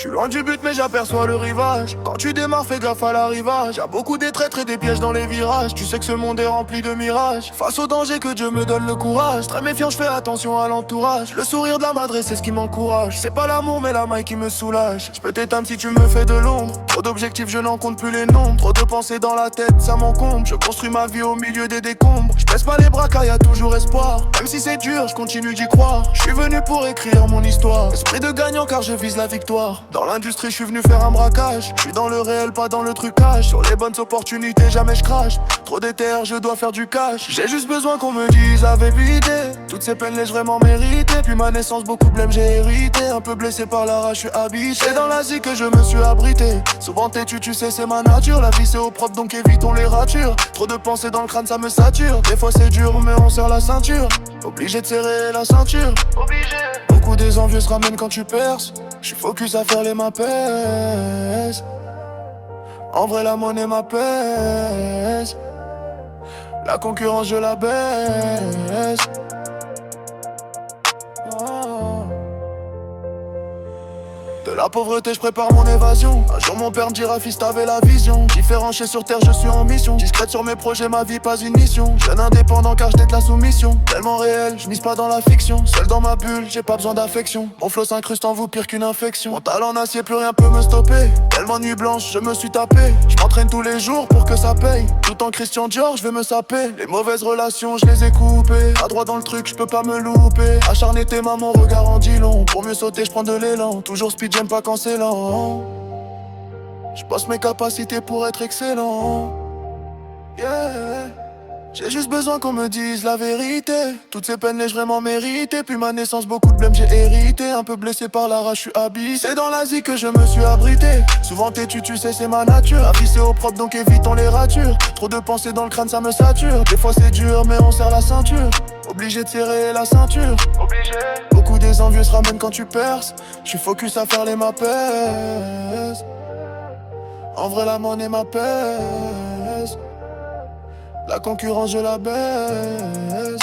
suis loin du but mais j'aperçois le rivage. Quand tu démarres fais gaffe à l'arrivage. Y'a beaucoup des traîtres et des pièges dans les virages. Tu sais que ce monde est rempli de mirages. Face au danger que Dieu me donne le courage. Très méfiant je fais attention à l'entourage. Le sourire de la madre c'est ce qui m'encourage. C'est pas l'amour mais la maille qui me soulage. Je peux t'éteindre si tu me fais de l'ombre. Trop d'objectifs je n'en compte plus les nombres. Trop de pensées dans la tête ça m'encombre. Je construis ma vie au milieu des décombres. Je baisse pas les bras car y'a toujours espoir. Même si c'est dur je continue d'y croire. Je suis venu pour écrire mon histoire. Esprit de gagnant car je vise la victoire. Dans l'industrie je suis venu faire un braquage. Je suis dans le réel pas dans le trucage. Sur les bonnes opportunités jamais je crache. Trop d'éther je dois faire du cash. J'ai juste besoin qu'on me dise la vérité. Toutes ces peines l'ai-je vraiment mérité. Puis ma naissance beaucoup de blême j'ai hérité. Un peu blessé par la rage je suis habité. C'est dans l'Asie que je me suis abrité. Souvent têtu tu sais c'est ma nature. La vie c'est au propre donc évitons les ratures. Trop de pensées dans le crâne ça me sature. Des fois c'est dur mais on serre la ceinture. Obligé de serrer la ceinture. Obligé. Beaucoup des envieux se ramènent quand tu perces. Je suis focus à faire les m'apaise. En vrai la monnaie m'apaise. La concurrence je la baisse. Oh. De la pauvreté je prépare mon évasion. Un jour mon père me dira fils t'avais la vision. Différencié sur terre je suis en mission. Discrète sur mes projets ma vie pas une mission. Jeune indépendant car je tête la soumission. Tellement réel je mise pas dans la fiction. Seul dans ma bulle j'ai pas besoin d'affection. Mon flow s'incruste en vous pire qu'une infection. Mon talent en acier plus rien peut me stopper. Tellement nuit blanche je me suis tapé. Je m'entraîne tous les jours pour que ça paye. Tout en Christian Dior je vais me saper. Les mauvaises relations je les ai coupées. À droit dans le truc je peux pas me louper. Acharné tes mains mon regard en dit long. Pour mieux sauter je prends de l'élan. Toujours speed j'aime pas quand c'est lent. Je bosse mes capacités pour être excellent. Yeah. J'ai juste besoin qu'on me dise la vérité. Toutes ces peines l'ai-je vraiment mérité. Puis ma naissance beaucoup de blême j'ai hérité. Un peu blessé par la rage je suis habillé. C'est dans l'Asie que je me suis abrité. Souvent têtu tu sais c'est ma nature. La vie c'est au propre donc évitons les ratures. Trop de pensées dans le crâne ça me sature. Des fois c'est dur mais on serre la ceinture. Obligé de serrer la ceinture. Obligé. Beaucoup des envieux se ramènent quand tu perces. Je suis focus à faire les m'apaise. En vrai la monnaie m'apaise. La concurrence je la baisse.